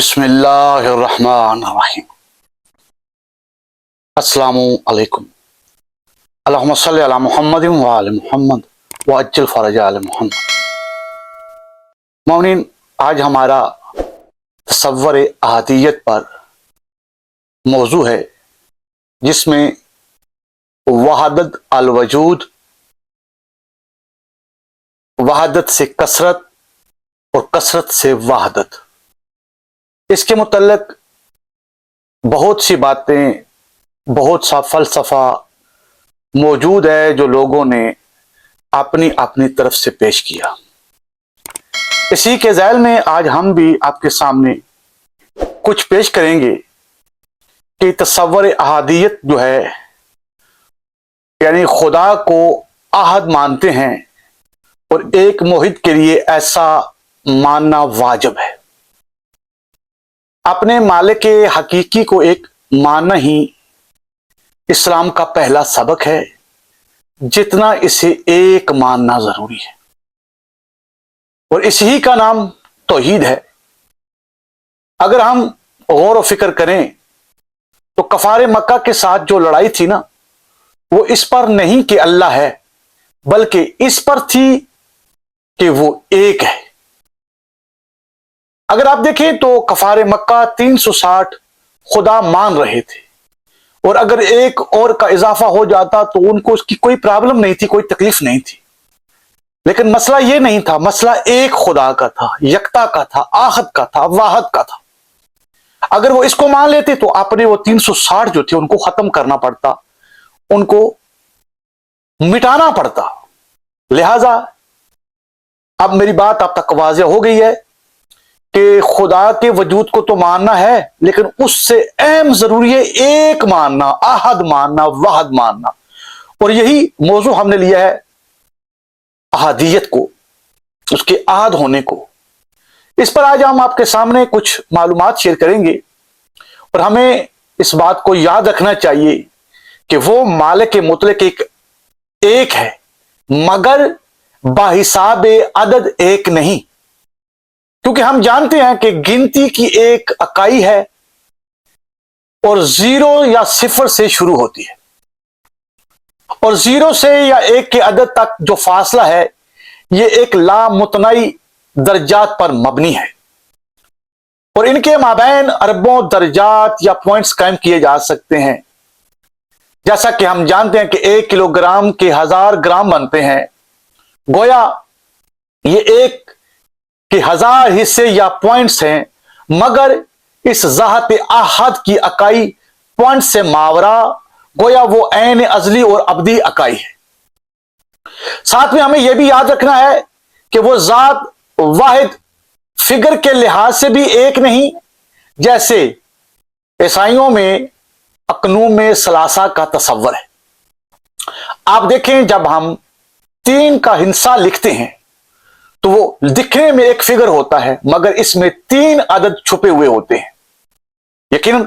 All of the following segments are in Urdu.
بسم اللہ الرحمن الرحیم۔ السلام علیکم۔ اللہم صلی علی محمد وآل محمد وعجل فرج آل محمد۔ مومنین، آج ہمارا تصور احادیت پر موضوع ہے جس میں وحدت الوجود، وحدت سے کثرت اور کثرت سے وحدت، اس کے متعلق بہت سی باتیں، بہت سا فلسفہ موجود ہے جو لوگوں نے اپنی اپنی طرف سے پیش کیا۔ اسی کے ذیل میں آج ہم بھی آپ کے سامنے کچھ پیش کریں گے کہ تصور احادیت جو ہے، یعنی خدا کو احد مانتے ہیں اور ایک موحد کے لیے ایسا ماننا واجب ہے۔ اپنے مالک حقیقی کو ایک ماننا ہی اسلام کا پہلا سبق ہے، جتنا اسے ایک ماننا ضروری ہے، اور اسی کا نام توحید ہے۔ اگر ہم غور و فکر کریں تو کفار مکہ کے ساتھ جو لڑائی تھی نا، وہ اس پر نہیں کہ اللہ ہے، بلکہ اس پر تھی کہ وہ ایک ہے۔ اگر آپ دیکھیں تو کفار مکہ 360 خدا مان رہے تھے، اور اگر ایک اور کا اضافہ ہو جاتا تو ان کو اس کی کوئی پرابلم نہیں تھی، کوئی تکلیف نہیں تھی۔ لیکن مسئلہ یہ نہیں تھا، مسئلہ ایک خدا کا تھا، یکتا کا تھا، آحد کا تھا، واحد کا تھا۔ اگر وہ اس کو مان لیتے تو اپنے وہ 360 جو تھے ان کو ختم کرنا پڑتا، ان کو مٹانا پڑتا۔ لہذا اب میری بات آپ تک واضح ہو گئی ہے کہ خدا کے وجود کو تو ماننا ہے، لیکن اس سے اہم ضروری ہے ایک ماننا، احد ماننا، وحد ماننا۔ اور یہی موضوع ہم نے لیا ہے، احادیت کو، اس کے احد ہونے کو۔ اس پر آج ہم آپ کے سامنے کچھ معلومات شیئر کریں گے، اور ہمیں اس بات کو یاد رکھنا چاہیے کہ وہ مالک مطلق ایک ہے، مگر باحساب عدد ایک نہیں، کیونکہ ہم جانتے ہیں کہ گنتی کی ایک اکائی ہے اور 0 یا 0 سے شروع ہوتی ہے، اور 0 سے یا 1 کے عدد تک جو فاصلہ ہے یہ ایک لامتناہی درجات پر مبنی ہے، اور ان کے مابین اربوں درجات یا پوائنٹس قائم کیے جا سکتے ہیں۔ جیسا کہ ہم جانتے ہیں کہ 1 کلو گرام کے 1000 گرام بنتے ہیں، گویا یہ 1 کہ 1000 حصے یا پوائنٹس ہیں، مگر اس ذات احد کی اکائی پوائنٹ سے ماورا، گویا وہ عین ازلی اور ابدی اکائی ہے۔ ساتھ میں ہمیں یہ بھی یاد رکھنا ہے کہ وہ ذات واحد فگر کے لحاظ سے بھی ایک نہیں، جیسے عیسائیوں میں اقنوم ثلاثہ کا تصور ہے۔ آپ دیکھیں جب ہم 3 کا ہندسہ لکھتے ہیں تو وہ دکھنے میں ایک فگر ہوتا ہے، مگر اس میں 3 عدد چھپے ہوئے ہوتے ہیں۔ یقیناً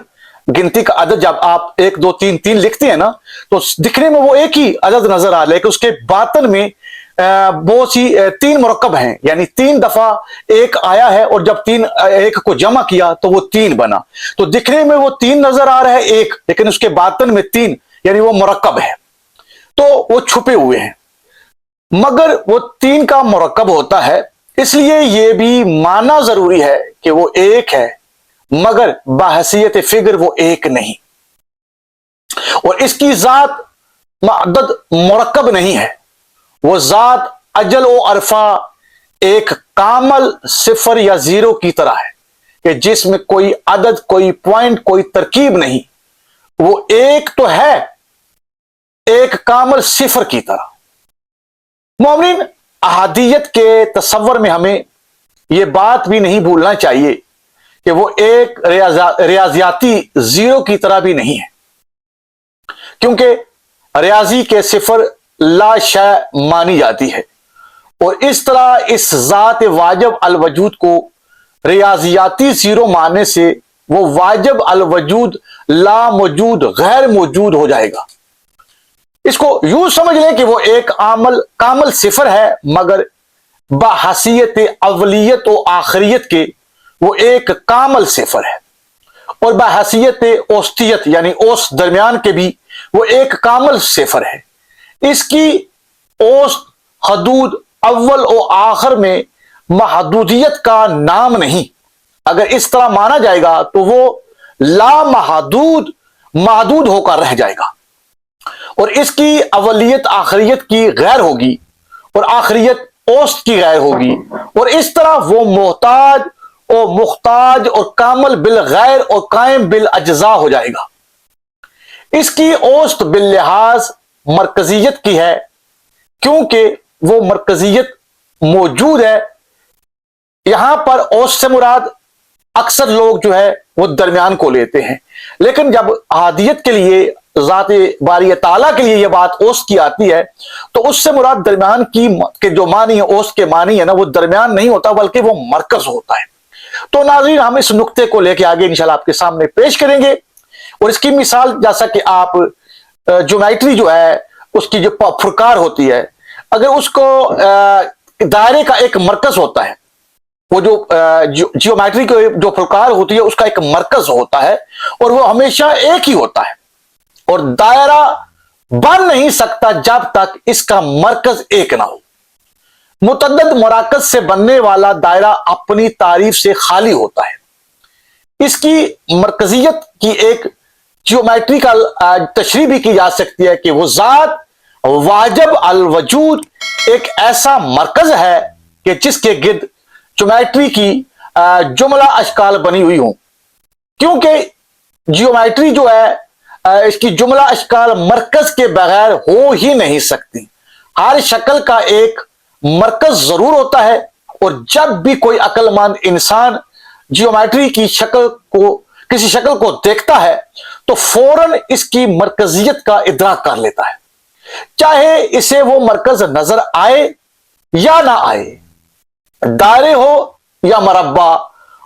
گنتی کا عدد جب آپ 1 2 3 3 لکھتے ہیں نا تو دکھنے میں وہ ایک ہی عدد نظر آ رہا ہے، لیکن اس کے باطن میں بہت سی 3 مرکب ہیں، یعنی 3 دفعہ 1 آیا ہے، اور جب 1 کو جمع کیا تو وہ 3 بنا۔ تو دکھنے میں وہ 3 نظر آ رہا ہے 1، لیکن اس کے باطن میں 3، یعنی وہ مرکب ہے، تو وہ چھپے ہوئے ہیں، مگر وہ 3 کا مرکب ہوتا ہے۔ اس لیے یہ بھی ماننا ضروری ہے کہ وہ ایک ہے، مگر بحیثیت فگر وہ ایک نہیں، اور اس کی ذات معدد مرکب نہیں ہے، وہ ذات اجل و عرفہ ایک کامل 0 یا 0 کی طرح ہے، کہ جس میں کوئی عدد، کوئی پوائنٹ، کوئی ترکیب نہیں، وہ ایک تو ہے، ایک کامل 0 کی طرح۔ مومنین، احادیت کے تصور میں ہمیں یہ بات بھی نہیں بھولنا چاہیے کہ وہ ایک ریاضیاتی 0 کی طرح بھی نہیں ہے، کیونکہ ریاضی کے 0 لا شے مانی جاتی ہے، اور اس طرح اس ذات واجب الوجود کو ریاضیاتی 0 ماننے سے وہ واجب الوجود لا موجود، غیر موجود ہو جائے گا۔ اس کو یوں سمجھ لیں کہ وہ ایک کامل 0 ہے، مگر بحیثیت اولیت و آخریت کے وہ ایک کامل صفر ہے، اور بحیثیت اوسطیت یعنی اوسط درمیان کے بھی وہ ایک کامل صفر ہے۔ اس کی اوسط حدود اول و آخر میں محدودیت کا نام نہیں۔ اگر اس طرح مانا جائے گا تو وہ لامحدود محدود ہو کر رہ جائے گا، اور اس کی اولیت آخریت کی غیر ہوگی اور آخریت اوسط کی غیر ہوگی، اور اس طرح وہ محتاج اور مختاج اور کامل بالغیر اور قائم بالاجزاء ہو جائے گا۔ اس کی اوسط باللحاظ مرکزیت کی ہے، کیونکہ وہ مرکزیت موجود ہے۔ یہاں پر اوسط سے مراد اکثر لوگ جو ہے وہ درمیان کو لیتے ہیں، لیکن جب احادیت کے لیے ذات باری تعالیٰ کے لیے یہ بات اوسط کی آتی ہے تو اس سے مراد درمیان کی جو معنی ہے، اوسط کے معنی ہے نا، وہ درمیان نہیں ہوتا بلکہ وہ مرکز ہوتا ہے۔ تو ناظرین، ہم اس نقطے کو لے کے آگے انشاءاللہ آپ کے سامنے پیش کریں گے، اور اس کی مثال جیسا کہ آپ جیومیٹری جو ہے اس کی جو پھرکار ہوتی ہے، اگر اس کو دائرے کا ایک مرکز ہوتا ہے، وہ جو جیومیٹری کی جو پھرکار ہوتی ہے اس کا ایک مرکز ہوتا ہے اور وہ ہمیشہ ایک ہی ہوتا ہے، اور دائرہ بن نہیں سکتا جب تک اس کا مرکز ایک نہ ہو۔ متعدد مراکز سے بننے والا دائرہ اپنی تعریف سے خالی ہوتا ہے۔ اس کی مرکزیت کی ایک جیومیٹریکل تشریح بھی کی جا سکتی ہے کہ وہ ذات واجب الوجود ایک ایسا مرکز ہے کہ جس کے گرد جیومیٹری کی جملہ اشکال بنی ہوئی ہوں، کیونکہ جیومیٹری جو ہے اس کی جملہ اشکال مرکز کے بغیر ہو ہی نہیں سکتی۔ ہر شکل کا ایک مرکز ضرور ہوتا ہے، اور جب بھی کوئی عقل مند انسان جیومیٹری کی کسی شکل کو دیکھتا ہے تو فوراً اس کی مرکزیت کا ادراک کر لیتا ہے، چاہے اسے وہ مرکز نظر آئے یا نہ آئے، دائرے ہو یا مربع،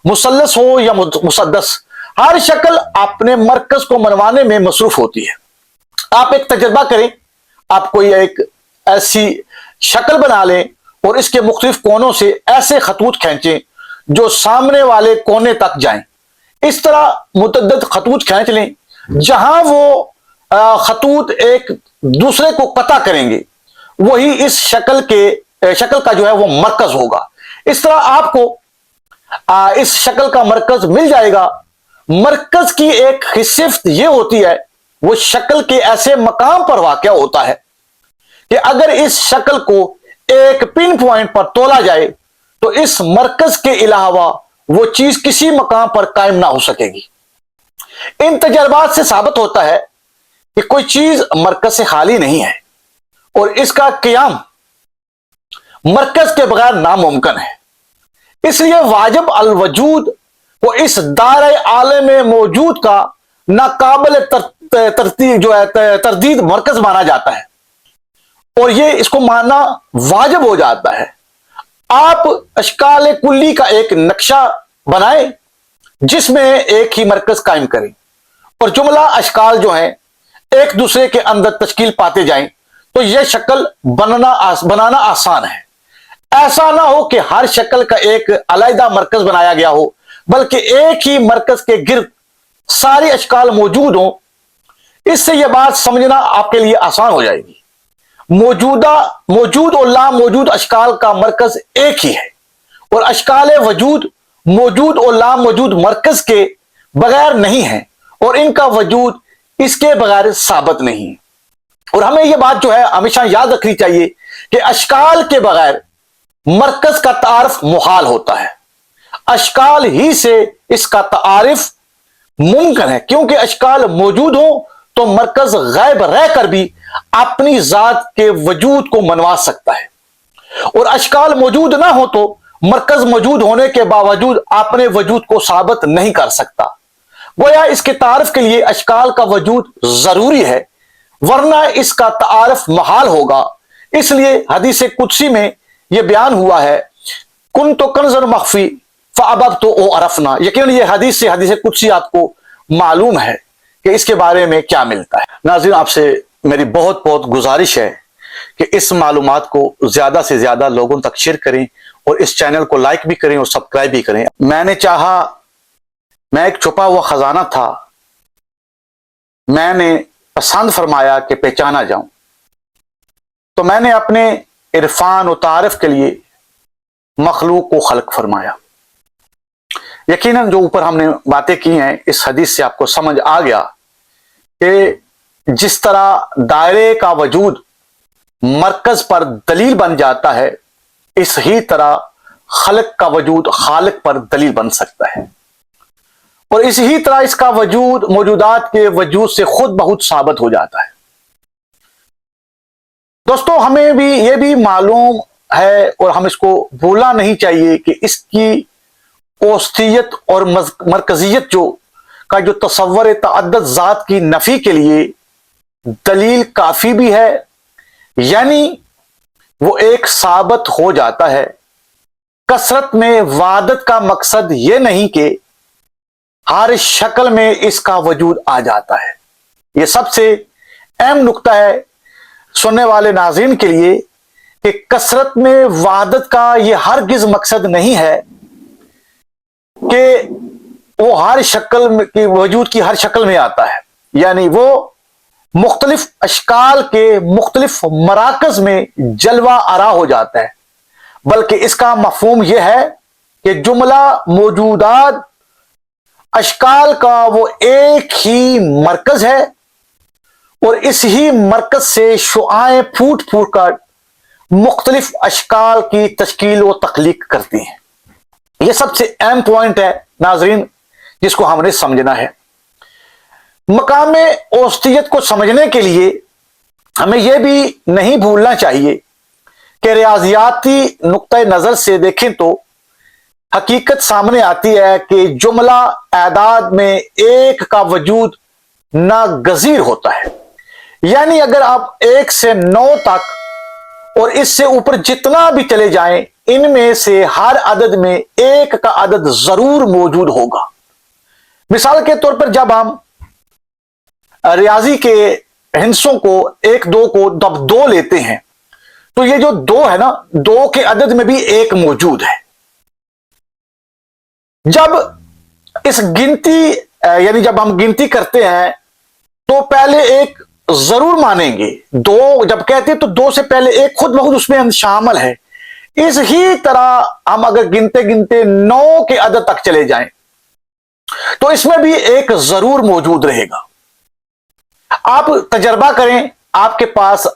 مثلث ہو یا مسدس، ہر شکل اپنے مرکز کو منوانے میں مصروف ہوتی ہے۔ آپ ایک تجربہ کریں، آپ کوئی ایک ایسی شکل بنا لیں اور اس کے مختلف کونوں سے ایسے خطوط کھینچیں جو سامنے والے کونے تک جائیں۔ اس طرح متعدد خطوط کھینچ لیں، جہاں وہ خطوط ایک دوسرے کو قطع کریں گے وہی اس شکل کا جو ہے وہ مرکز ہوگا۔ اس طرح آپ کو اس شکل کا مرکز مل جائے گا۔ مرکز کی ایک صفت یہ ہوتی ہے، وہ شکل کے ایسے مقام پر واقع ہوتا ہے کہ اگر اس شکل کو ایک پن پوائنٹ پر تولا جائے تو اس مرکز کے علاوہ وہ چیز کسی مقام پر قائم نہ ہو سکے گی۔ ان تجربات سے ثابت ہوتا ہے کہ کوئی چیز مرکز سے خالی نہیں ہے، اور اس کا قیام مرکز کے بغیر ناممکن ہے۔ اس لیے واجب الوجود کو اس دائرۂ عالم موجود کا ناقابل تردید مرکز مانا جاتا ہے، اور یہ اس کو ماننا واجب ہو جاتا ہے۔ آپ اشکال کلی کا ایک نقشہ بنائیں جس میں ایک ہی مرکز قائم کریں، اور جملہ اشکال جو ہیں ایک دوسرے کے اندر تشکیل پاتے جائیں تو یہ شکل بنانا آسان ہے۔ ایسا نہ ہو کہ ہر شکل کا ایک علیحدہ مرکز بنایا گیا ہو، بلکہ ایک ہی مرکز کے گرد سارے اشکال موجود ہوں۔ اس سے یہ بات سمجھنا آپ کے لیے آسان ہو جائے گی۔ موجود اور لا موجود اشکال کا مرکز ایک ہی ہے، اور اشکال وجود موجود اور لا موجود مرکز کے بغیر نہیں ہے، اور ان کا وجود اس کے بغیر ثابت نہیں ہے۔ اور ہمیں یہ بات جو ہے ہمیشہ یاد رکھنی چاہیے کہ اشکال کے بغیر مرکز کا تعارف محال ہوتا ہے۔ اشکال ہی سے اس کا تعارف ممکن ہے، کیونکہ اشکال موجود ہوں تو مرکز غائب رہ کر بھی اپنی ذات کے وجود کو منوا سکتا ہے، اور اشکال موجود نہ ہو تو مرکز موجود ہونے کے باوجود اپنے وجود کو ثابت نہیں کر سکتا۔ گویا اس کے تعارف کے لیے اشکال کا وجود ضروری ہے، ورنہ اس کا تعارف محال ہوگا۔ اس لیے حدیث قدسی میں یہ بیان ہوا ہے، کن تو کنزن مخفی فابب تو او عرفنا۔ یقیناً یہ حدیث قدسی آپ کو معلوم ہے کہ اس کے بارے میں کیا ملتا ہے۔ ناظرین، آپ سے میری بہت بہت گزارش ہے کہ اس معلومات کو زیادہ سے زیادہ لوگوں تک شیئر کریں اور اس چینل کو لائک بھی کریں اور سبسکرائب بھی کریں. میں نے چاہا، میں ایک چھپا ہوا خزانہ تھا، میں نے پسند فرمایا کہ پہچانا جاؤں، تو میں نے اپنے عرفان و تعارف کے لیے مخلوق کو خلق فرمایا. یقیناً جو اوپر ہم نے باتیں کی ہیں اس حدیث سے آپ کو سمجھ آ گیا کہ جس طرح دائرے کا وجود مرکز پر دلیل بن جاتا ہے، اس ہی طرح خلق کا وجود خالق پر دلیل بن سکتا ہے، اور اس ہی طرح اس کا وجود موجودات کے وجود سے خود بخود ثابت ہو جاتا ہے. دوستو ہمیں بھی یہ بھی معلوم ہے اور ہم اس کو بھولنا نہیں چاہیے کہ اس کی اوسطیت اور مرکزیت کا جو تصور تعدد ذات کی نفی کے لیے دلیل کافی بھی ہے، یعنی وہ ایک ثابت ہو جاتا ہے. کثرت میں وحدت کا مقصد یہ نہیں کہ ہر شکل میں اس کا وجود آ جاتا ہے. یہ سب سے اہم نقطہ ہے سننے والے ناظرین کے لیے کہ کثرت میں وحدت کا یہ ہرگز مقصد نہیں ہے کہ وہ ہر شکل کی وجود کی ہر شکل میں آتا ہے، یعنی وہ مختلف اشکال کے مختلف مراکز میں جلوہ آرا ہو جاتا ہے، بلکہ اس کا مفہوم یہ ہے کہ جملہ موجودات اشکال کا وہ ایک ہی مرکز ہے اور اس ہی مرکز سے شعاعیں پھوٹ پھوٹ کر مختلف اشکال کی تشکیل و تخلیق کرتی ہیں. یہ سب سے اہم پوائنٹ ہے ناظرین جس کو ہم نے سمجھنا ہے. مقام اوسطیت کو سمجھنے کے لیے ہمیں یہ بھی نہیں بھولنا چاہیے کہ ریاضیاتی نقطہ نظر سے دیکھیں تو حقیقت سامنے آتی ہے کہ جملہ اعداد میں ایک کا وجود ناگزیر ہوتا ہے. یعنی اگر آپ 1 سے 9 تک اور اس سے اوپر جتنا بھی چلے جائیں، ان میں سے ہر عدد میں ایک کا عدد ضرور موجود ہوگا. مثال کے طور پر جب ہم ریاضی کے ہندسوں کو 1 2 کو جب 2 لیتے ہیں تو یہ جو 2 ہے نا، 2 کے عدد میں بھی ایک موجود ہے. جب اس گنتی یعنی جب ہم گنتی کرتے ہیں تو پہلے ایک ضرور مانیں گے. 2 جب کہتے ہیں تو 2 سے پہلے ایک خود بخود اس میں شامل ہے. اس ہی طرح ہم اگر گنتے گنتے 9 کے عدد تک چلے جائیں تو اس میں بھی ایک ضرور موجود رہے گا. آپ تجربہ کریں، آپ کے پاس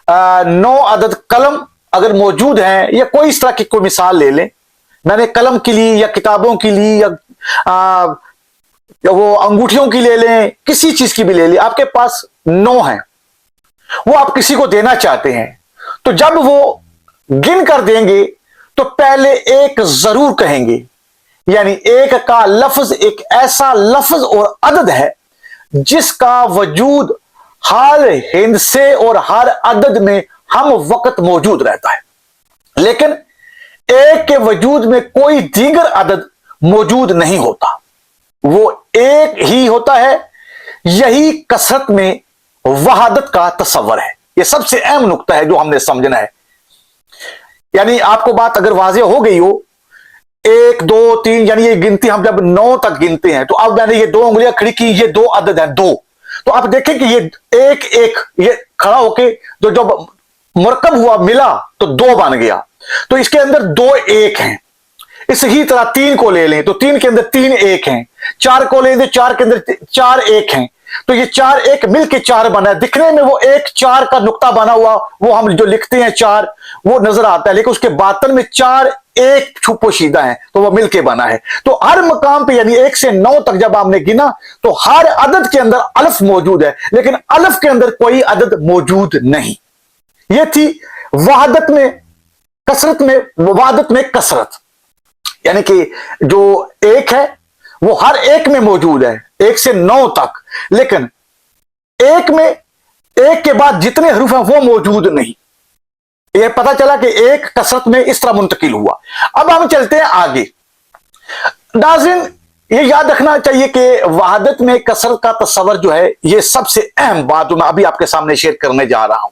9 عدد قلم اگر موجود ہیں یا کوئی اس طرح کی کوئی مثال لے لیں، میں نے قلم کی لی یا کتابوں کی لی یا وہ انگوٹھیوں کی لے لیں، کسی چیز کی بھی لے لیں، آپ کے پاس 9 ہیں، وہ آپ کسی کو دینا چاہتے ہیں تو جب وہ گن کر دیں گے تو پہلے ایک ضرور کہیں گے. یعنی ایک کا لفظ ایک ایسا لفظ اور عدد ہے جس کا وجود ہر ہندسے اور ہر عدد میں ہم وقت موجود رہتا ہے، لیکن ایک کے وجود میں کوئی دیگر عدد موجود نہیں ہوتا، وہ ایک ہی ہوتا ہے. یہی کثرت میں وحدت کا تصور ہے. یہ سب سے اہم نقطہ ہے جو ہم نے سمجھنا ہے. یعنی آپ کو بات اگر واضح ہو گئی ہو، 1 2 3 یعنی یہ گنتی ہم جب 9 تک گنتے ہیں تو اب میں نے یہ 2 انگلیاں کھڑی کی، یہ 2 عدد ہیں 2، تو آپ دیکھیں کہ یہ ایک یہ کھڑا ہو کے تو جب مرکب ہوا ملا تو 2 بن گیا، تو اس کے اندر 2 1 ہیں. اس ہی طرح 3 کو لے لیں تو 3 کے اندر 3 1 ہیں، 4 کو لیں تو 4 کے اندر 4 1 ہیں، تو یہ 4 1 مل کے 4 بنا ہے. دکھنے میں وہ 1 4 کا نقطہ بنا ہوا، وہ ہم جو لکھتے ہیں 4 وہ نظر آتا ہے، لیکن اس کے باطن میں 4 1 پوشیدہ ہیں تو وہ مل کے بنا ہے. تو ہر مقام پہ یعنی 1 سے 9 تک جب آپ نے گنا تو ہر عدد کے اندر الف موجود ہے، لیکن الف کے اندر کوئی عدد موجود نہیں. یہ تھی وحدت میں کثرت میں وحدت میں کثرت، یعنی کہ جو 1 ہے وہ ہر ایک میں موجود ہے 1 سے 9 تک، لیکن 1 میں 1 کے بعد جتنے حروف ہیں وہ موجود نہیں. یہ پتا چلا کہ 1 کثرت میں اس طرح منتقل ہوا. اب ہم چلتے ہیں آگے. ناظرین یہ یاد رکھنا چاہیے کہ وحدت میں کثرت کا تصور جو ہے، یہ سب سے اہم بات جو میں ابھی آپ کے سامنے شیئر کرنے جا رہا ہوں،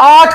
8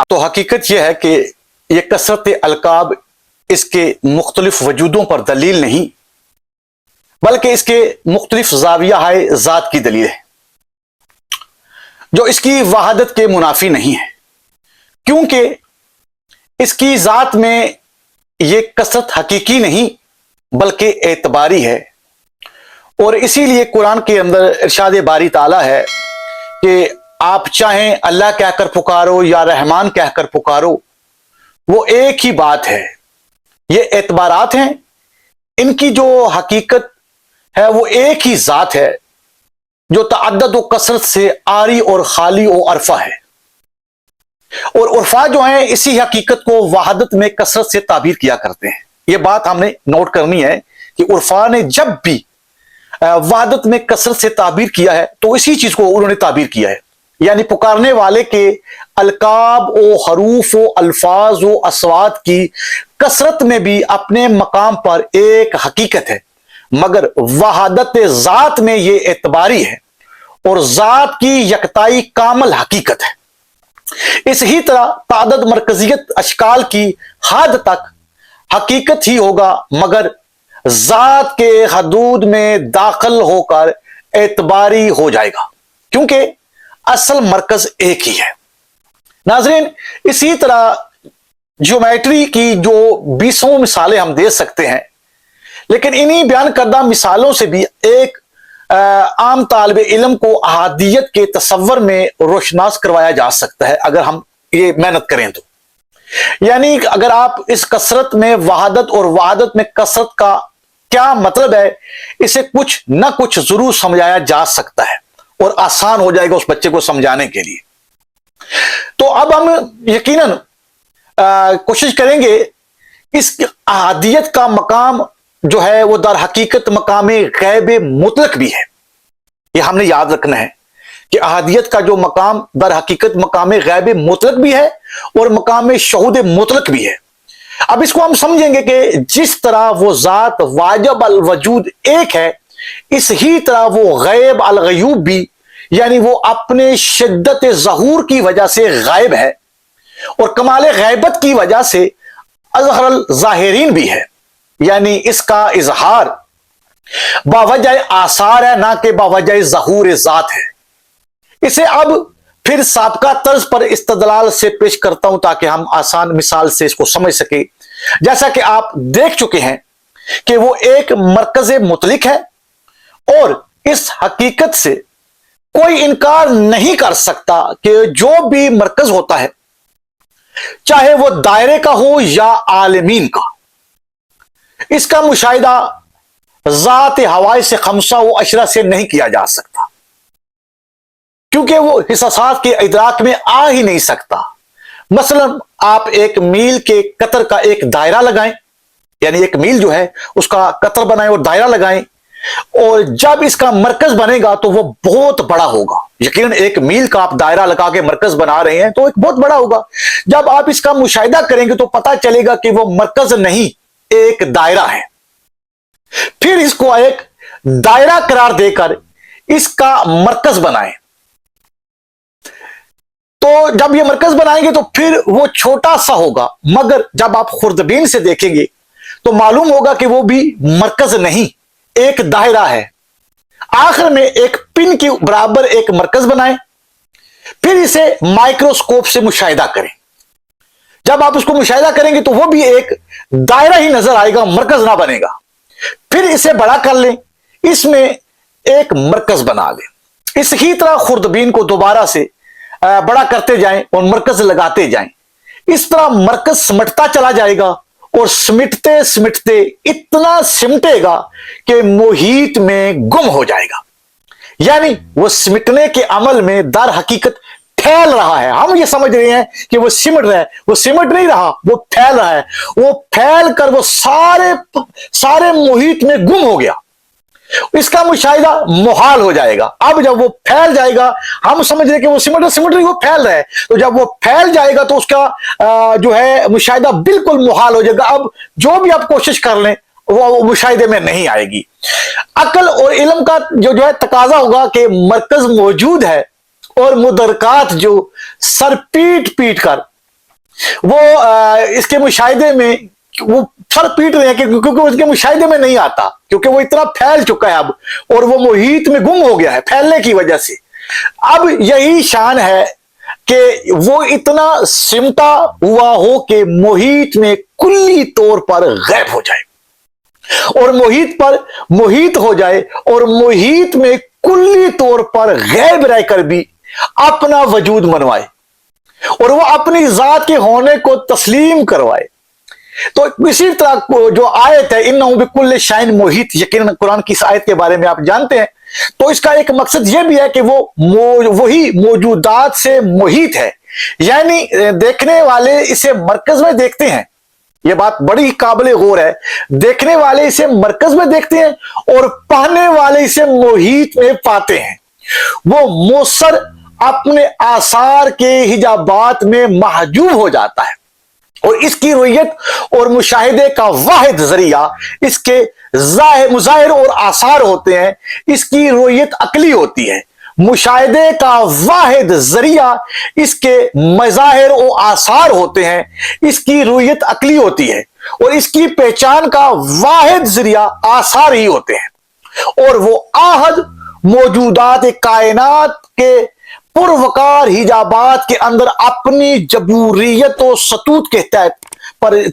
تو حقیقت یہ ہے کہ یہ کثرت القاب اس کے مختلف وجودوں پر دلیل نہیں بلکہ اس کے مختلف زاویہ ہے ذات کی دلیل ہے، جو اس کی وحدت کے منافی نہیں ہے، کیونکہ اس کی ذات میں یہ کثرت حقیقی نہیں بلکہ اعتباری ہے۔ اور اسی لیے قرآن کے اندر ارشاد باری تعالیٰ ہے کہ آپ چاہیں اللہ کہہ کر پکارو یا رحمان کہہ کر پکارو، وہ ایک ہی بات ہے۔ یہ اعتبارات ہیں، ان کی جو حقیقت ہے وہ ایک ہی ذات ہے جو تعدد و کثرت سے عاری اور خالی و عرفہ ہے۔ اور عرفا جو ہیں اسی حقیقت کو وحدت میں کثرت سے تعبیر کیا کرتے ہیں۔ یہ بات ہم نے نوٹ کرنی ہے کہ عرفا نے جب بھی وحدت میں کثرت سے تعبیر کیا ہے تو اسی چیز کو انہوں نے تعبیر کیا ہے، یعنی پکارنے والے کے القاب و حروف و الفاظ و اصوات کی کثرت میں بھی اپنے مقام پر ایک حقیقت ہے، مگر وحدت ذات میں یہ اعتباری ہے اور ذات کی یکتائی کامل حقیقت ہے۔ اس ہی طرح تعدد مرکزیت اشکال کی حد تک حقیقت ہی ہوگا، مگر ذات کے حدود میں داخل ہو کر اعتباری ہو جائے گا، کیونکہ اصل مرکز ایک ہی ہے۔ ناظرین، اسی طرح جیومیٹری کی جو 20 مثالیں ہم دے سکتے ہیں، لیکن انہی بیان کردہ مثالوں سے بھی ایک عام طالب علم کو احادیت کے تصور میں روشناس کروایا جا سکتا ہے اگر ہم یہ محنت کریں تو۔ یعنی اگر آپ اس کثرت میں وحدت اور وحدت میں کثرت کا کیا مطلب ہے، اسے کچھ نہ کچھ ضرور سمجھایا جا سکتا ہے اور آسان ہو جائے گا اس بچے کو سمجھانے کے لیے۔ تو اب ہم یقیناً کوشش کریں گے اس احادیت کا مقام جو ہے وہ در حقیقت مقام غیب مطلق بھی ہے۔ یہ ہم نے یاد رکھنا ہے کہ احادیت کا جو مقام در حقیقت مقام غیب مطلق بھی ہے اور مقام شہود مطلق بھی ہے۔ اب اس کو ہم سمجھیں گے کہ جس طرح وہ ذات واجب الوجود ایک ہے، اس ہی طرح وہ غیب الغیوب بھی، یعنی وہ اپنے شدت ظہور کی وجہ سے غائب ہے اور کمال غیبت کی وجہ سے اظہر الظاہرین بھی ہے، یعنی اس کا اظہار باوجہ آثار ہے نہ کہ باوجہ ظہور ذات ہے۔ اسے اب پھر سابقہ طرز پر استدلال سے پیش کرتا ہوں تاکہ ہم آسان مثال سے اس کو سمجھ سکیں۔ جیسا کہ آپ دیکھ چکے ہیں کہ وہ ایک مرکز مطلق ہے اور اس حقیقت سے کوئی انکار نہیں کر سکتا کہ جو بھی مرکز ہوتا ہے، چاہے وہ دائرے کا ہو یا عالمین کا، اس کا مشاہدہ ذات حوائس خمسہ و عشرہ سے نہیں کیا جا سکتا، کیونکہ وہ حساسات کے ادراک میں آ ہی نہیں سکتا۔ مثلا آپ ایک میل کے قطر کا ایک دائرہ لگائیں، یعنی ایک میل جو ہے اس کا قطر بنائیں اور دائرہ لگائیں، اور جب اس کا مرکز بنے گا تو وہ بہت بڑا ہوگا۔ یقیناً ایک میل کا آپ دائرہ لگا کے مرکز بنا رہے ہیں تو ایک بہت بڑا ہوگا۔ جب آپ اس کا مشاہدہ کریں گے تو پتہ چلے گا کہ وہ مرکز نہیں، ایک دائرہ ہے۔ پھر اس کو ایک دائرہ قرار دے کر اس کا مرکز بنائیں، تو جب یہ مرکز بنائیں گے تو پھر وہ چھوٹا سا ہوگا، مگر جب آپ خوردبین سے دیکھیں گے تو معلوم ہوگا کہ وہ بھی مرکز نہیں، ایک دائرہ ہے۔ آخر میں ایک پن کے برابر ایک مرکز بنائیں، پھر اسے مائکروسکوپ سے مشاہدہ کریں۔ جب آپ اس کو مشاہدہ کریں گے تو وہ بھی ایک دائرہ ہی نظر آئے گا، مرکز نہ بنے گا۔ پھر اسے بڑا کر لیں، اس میں ایک مرکز بنا لیں۔ اس ہی طرح خوردبین کو دوبارہ سے بڑا کرتے جائیں اور مرکز لگاتے جائیں۔ اس طرح مرکز سمٹتا چلا جائے گا اور سمٹتے سمٹتے اتنا سمٹے گا کہ محیط میں گم ہو جائے گا، یعنی وہ سمٹنے کے عمل میں در حقیقت پھیل رہا ہے۔ ہم یہ سمجھ رہے ہیں کہ وہ سمٹ رہا ہے، وہ سمٹ نہیں رہا، وہ پھیل رہا ہے۔ وہ پھیل کر وہ سارے محیط میں گم ہو گیا۔ اس کا مشاہدہ محال ہو جائے گا۔ اب جب وہ پھیل جائے گا، ہم سمجھ رہے کہ وہ سمٹ رہی، وہ پھیل رہا ہے، تو جب وہ پھیل جائے گا تو اس کا جو ہے مشاہدہ بالکل محال ہو جائے گا۔ اب جو بھی آپ کوشش کر لیں وہ مشاہدے میں نہیں آئے گی۔ عقل اور علم کا جو ہے تقاضا ہوگا کہ مرکز موجود ہے اور مدرکات جو سر پیٹ کر وہ اس کے مشاہدے میں وہ سر پیٹ رہے ہیں کیونکہ اس کے مشاہدے میں نہیں آتا، کیونکہ وہ اتنا پھیل چکا ہے اب، اور وہ محیط میں گم ہو گیا ہے پھیلنے کی وجہ سے۔ اب یہی شان ہے کہ وہ اتنا سمٹا ہوا ہو کہ محیط میں کلی طور پر غائب ہو جائے، اور محیط ہو جائے، اور محیط میں کلی طور پر غائب رہ کر بھی اپنا وجود منوائے، اور وہ اپنی ذات کے ہونے کو تسلیم کروائے۔ تو اسی طرح جو آیت ہے انہو بکل شیء محیط، یقیناً قرآن کی اس آیت کے بارے میں آپ جانتے ہیں، تو اس کا ایک مقصد یہ بھی ہے کہ وہ وہی موجودات سے محیط ہے، یعنی دیکھنے والے اسے مرکز میں دیکھتے ہیں، یہ بات بڑی قابل غور ہے، دیکھنے والے اسے مرکز میں دیکھتے ہیں اور پانے والے اسے محیط میں پاتے ہیں۔ وہ موثر اپنے آثار کے حجابات میں محجوب ہو جاتا ہے، اور اس کی رؤیت اور مشاہدے کا واحد ذریعہ اس کے مظاہر اور آثار ہوتے ہیں۔ اس کی رؤیت عقلی ہوتی ہے، مشاہدے کا واحد ذریعہ اس کے مظاہر و آثار ہوتے ہیں، اس کی رؤیت عقلی ہوتی ہے، اور اس کی پہچان کا واحد ذریعہ آثار ہی ہوتے ہیں، اور وہ آحد موجودات کائنات کے پروقار حجابات کے اندر اپنی جبوریت و سطوت کے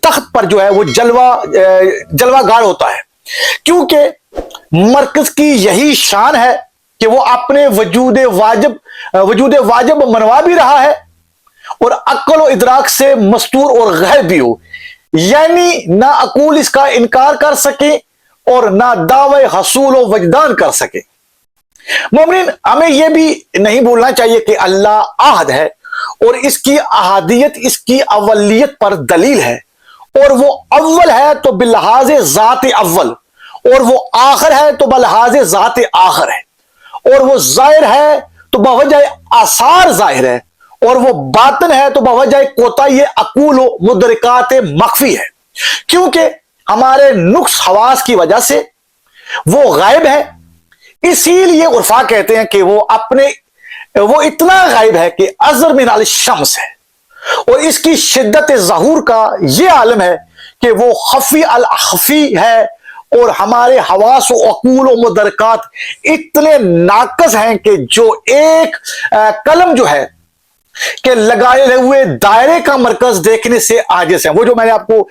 تخت پر جو ہے وہ جلوہ گار ہوتا ہے، کیونکہ مرکز کی یہی شان ہے کہ وہ اپنے وجود واجب منوا بھی رہا ہے، اور عقل و ادراک سے مستور اور غائب بھی ہو، یعنی نہ عقول اس کا انکار کر سکے اور نہ دعوی حصول و وجدان کر سکے۔ مومنین، ہمیں یہ بھی نہیں بھولنا چاہیے کہ اللہ احد ہے، اور اس کی احادیت اس کی اولیت پر دلیل ہے، اور وہ اول ہے تو بلحاظ ذات اول، اور وہ آخر ہے تو بلحاظ ذات آخر ہے، اور وہ ظاہر ہے تو بوجہ آثار ظاہر ہے، اور وہ باطن ہے تو بوجہ کوتاہی عقول و مدرکات مخفی ہے، کیونکہ ہمارے نقص حواس کی وجہ سے وہ غائب ہے۔ اسی لیے عرفا کہتے ہیں کہ وہ اتنا غائب ہے کہ ازر من الشمس ہے، اور اس کی شدت ظہور کا یہ عالم ہے کہ وہ خفی الخفی ہے، اور ہمارے حواس و عقول و مدرکات اتنے ناقص ہیں کہ جو ایک قلم جو ہے کہ لگائے ہوئے دائرے کا مرکز دیکھنے سے عاجز ہیں۔ وہ جو میں نے آپ کو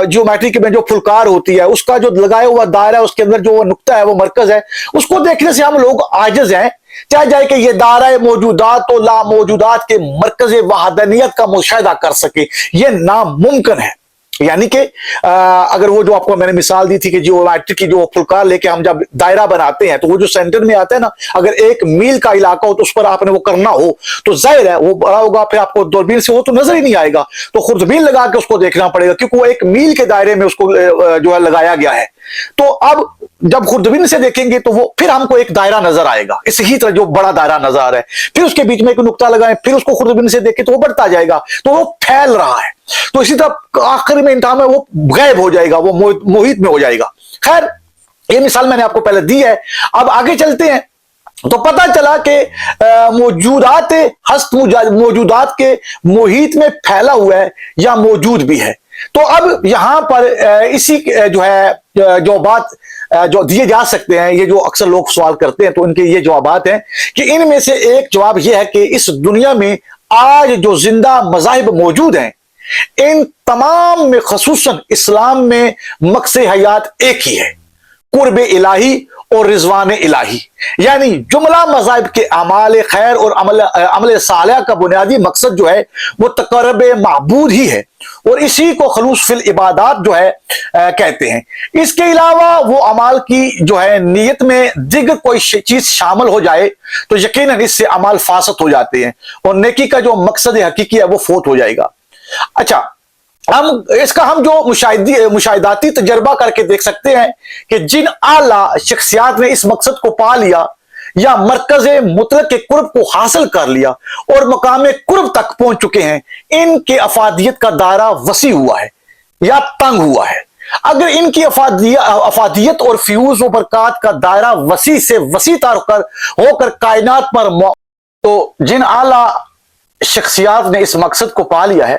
جیومیٹری میں جو پھلکار ہوتی ہے اس کا جو لگایا ہوا دائرہ ہے، اس کے اندر جو وہ نقطہ ہے وہ مرکز ہے، اس کو دیکھنے سے ہم لوگ عاجز ہیں، چاہے جائے کہ یہ دائرہ موجودات و لا موجودات کے مرکز وحدانیت کا مشاہدہ کر سکے، یہ ناممکن ہے۔ یعنی کہ اگر وہ جو آپ کو میں نے مثال دی تھی کہ جیومیٹری کی جو پھلکار لے کے ہم جب دائرہ بناتے ہیں تو وہ جو سینٹر میں آتا ہے نا، اگر 1 میل کا علاقہ ہو تو اس پر آپ نے وہ کرنا ہو تو ظاہر ہے وہ بڑا ہوگا، پھر آپ کو دوربین سے ہو تو نظر ہی نہیں آئے گا، تو خوردبین لگا کے اس کو دیکھنا پڑے گا، کیونکہ وہ 1 میل کے دائرے میں اس کو جو ہے لگایا گیا ہے۔ تو اب جب خوردبین سے دیکھیں گے تو وہ پھر ہم کو ایک دائرہ نظر آئے گا، اسی طرح جو بڑا دائرہ نظر آ رہا ہے، پھر اس کے بیچ میں ایک نقطہ لگائیں، پھر اس کو خوردبین سے دیکھیں تو وہ بڑھتا جائے گا، تو وہ پھیل رہا ہے۔ تو اسی طرح آخر میں انتہا میں وہ غائب ہو جائے گا، وہ محیط میں ہو جائے گا۔ خیر، یہ مثال میں نے آپ کو پہلے دی ہے۔ اب آگے چلتے ہیں تو پتہ چلا کہ موجودات ہست موجودات کے محیط میں پھیلا ہوا ہے یا موجود بھی ہے۔ تو اب یہاں پر اسی جو ہے جو بات جو دیے جا سکتے ہیں، یہ جو اکثر لوگ سوال کرتے ہیں تو ان کے یہ جوابات ہیں کہ ان میں سے ایک جواب یہ ہے کہ اس دنیا میں آج جو زندہ مذاہب موجود ہیں، ان تمام میں خصوصاً اسلام میں مقصد حیات ایک ہی ہے، قرب الہی اور رضوان الہی، یعنی جملہ مذاہب کے اعمال خیر اور عمل صالح کا بنیادی مقصد جو ہے وہ تقرب معبود ہی ہے، اور اسی کو خلوص فی العبادات جو ہے کہتے ہیں۔ اس کے علاوہ وہ اعمال کی جو ہے نیت میں دیگر کوئی چیز شامل ہو جائے تو یقیناً اس سے اعمال فاسد ہو جاتے ہیں، اور نیکی کا جو مقصد حقیقی ہے وہ فوت ہو جائے گا۔ اچھا، اس کا ہم جو مشاہداتی تجربہ کر کے دیکھ سکتے ہیں کہ جن اعلیٰ شخصیات نے اس مقصد کو پا لیا یا مرکز مطلق کے قرب کو حاصل کر لیا اور مقام قرب تک پہنچ چکے ہیں، ان کے افادیت کا دائرہ وسیع ہوا ہے یا تنگ ہوا ہے۔ اگر ان کی افادیت اور فیوز و برکات کا دائرہ وسیع سے وسیع تر ہو کر کائنات پر تو جن اعلیٰ شخصیات نے اس مقصد کو پا لیا ہے